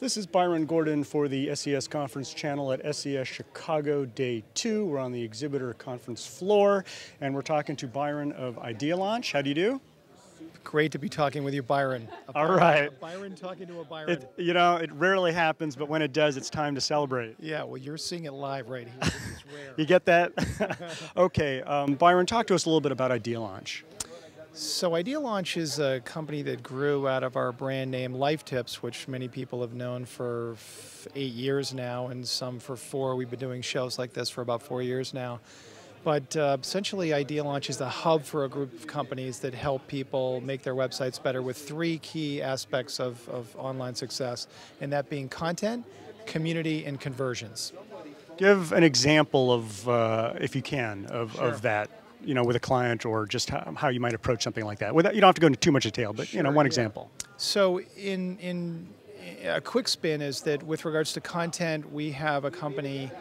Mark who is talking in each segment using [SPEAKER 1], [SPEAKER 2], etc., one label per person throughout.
[SPEAKER 1] This is Byron Gordon for the SES Conference channel at SES Chicago Day 2. We're on the exhibitor conference floor, and we're talking to Byron of ideaLaunch. How do you do?
[SPEAKER 2] Great to be talking with you, Byron.
[SPEAKER 1] All right.
[SPEAKER 2] A Byron talking to a Byron.
[SPEAKER 1] It rarely happens, but when it does, it's time to celebrate.
[SPEAKER 2] Yeah, well, you're seeing it live right here. This is rare.
[SPEAKER 1] You get that? Okay, Byron, talk to us a little bit about ideaLaunch.
[SPEAKER 2] So ideaLaunch is a company that grew out of our brand name Life Tips, which many people have known for 8 years now, and some for 4. We've been doing shows like this for about 4 years now. But essentially, ideaLaunch is the hub for a group of companies that help people make their websites better with 3 key aspects of online success, and that being content, community, and conversions.
[SPEAKER 1] Give an example of, if you can,
[SPEAKER 2] Sure.
[SPEAKER 1] of that, with a client, or just how you might approach something like that. Without, you don't have to go into too much detail, but
[SPEAKER 2] Sure,
[SPEAKER 1] one
[SPEAKER 2] yeah.
[SPEAKER 1] example.
[SPEAKER 2] So in a quick spin is that with regards to content, we have a company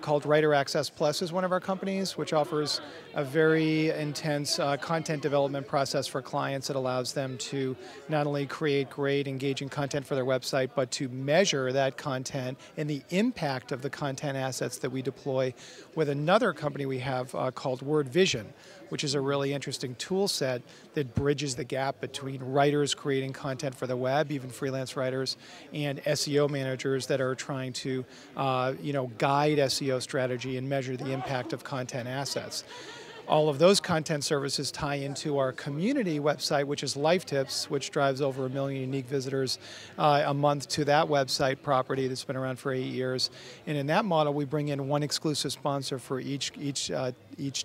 [SPEAKER 2] called Writer Access Plus is one of our companies, which offers a very intense content development process for clients that allows them to not only create great, engaging content for their website, but to measure that content and the impact of the content assets that we deploy with another company we have called Word Vision, which is a really interesting tool set that bridges the gap between writers creating content for the web, even freelance writers, and SEO managers that are trying to guide SEO strategy and measure the impact of content assets. All of those content services tie into our community website, which is Life Tips, which drives over 1 million unique visitors a month to that website property that's been around for 8 years. And in that model, we bring in one exclusive sponsor for each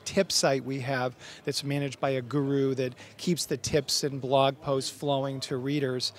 [SPEAKER 2] tip site we have that's managed by a guru that keeps the tips and blog posts flowing to readers.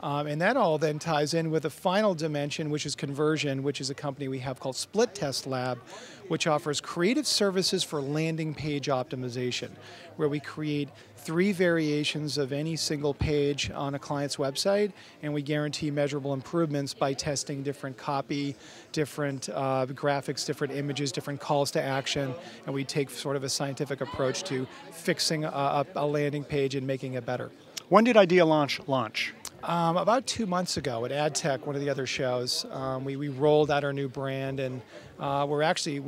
[SPEAKER 2] And that all then ties in with a final dimension, which is conversion, which is a company we have called Split Test Lab, which offers creative services for landing page optimization, where we create 3 variations of any single page on a client's website, and we guarantee measurable improvements by testing different copy, different graphics, different images, different calls to action, and we take sort of a scientific approach to fixing a landing page and making it better.
[SPEAKER 1] When did ideaLaunch launch?
[SPEAKER 2] About 2 months ago at AdTech, one of the other shows, we rolled out our new brand, and we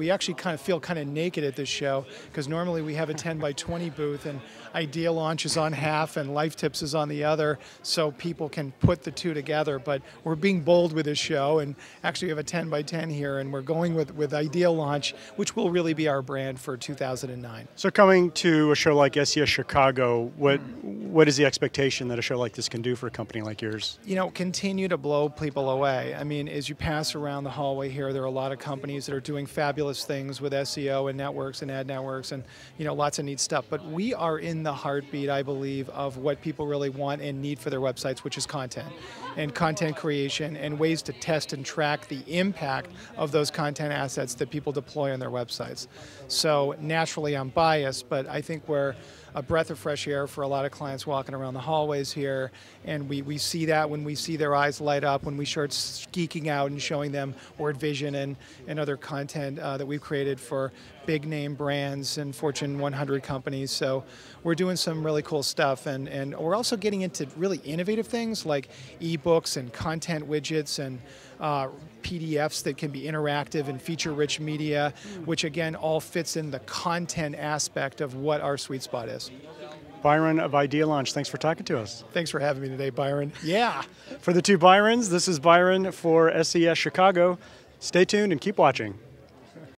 [SPEAKER 2] actually kind of feel kind of naked at this show, because normally we have a 10 by 20 booth, and ideaLaunch is on half and Life Tips is on the other, so people can put the two together. But we're being bold with this show, and actually we have a 10 by 10 here, and we're going with ideaLaunch, which will really be our brand for 2009.
[SPEAKER 1] So coming to a show like SES Chicago, what is the expectation that a show like this can do for a company like yours?
[SPEAKER 2] Continue to blow people away. I mean, as you pass around the hallway here, there are a lot of companies that are doing fabulous things with SEO and networks and ad networks and, lots of neat stuff. But we are in the heartbeat, I believe, of what people really want and need for their websites, which is content and content creation and ways to test and track the impact of those content assets that people deploy on their websites. So naturally, I'm biased, but I think we're a breath of fresh air for a lot of clients walking around the hallways here, and we see that when we see their eyes light up, when we start geeking out and showing them Word Vision and other content that we've created for big name brands and Fortune 100 companies. So we're doing some really cool stuff, and we're also getting into really innovative things like ebooks and content widgets and PDFs that can be interactive and feature-rich media, which again all fits in the content aspect of what our sweet spot is.
[SPEAKER 1] Byron of ideaLaunch, thanks for talking to us.
[SPEAKER 2] Thanks for having me today, Byron. Yeah.
[SPEAKER 1] For the two Byrons, this is Byron for SES Chicago. Stay tuned and keep watching.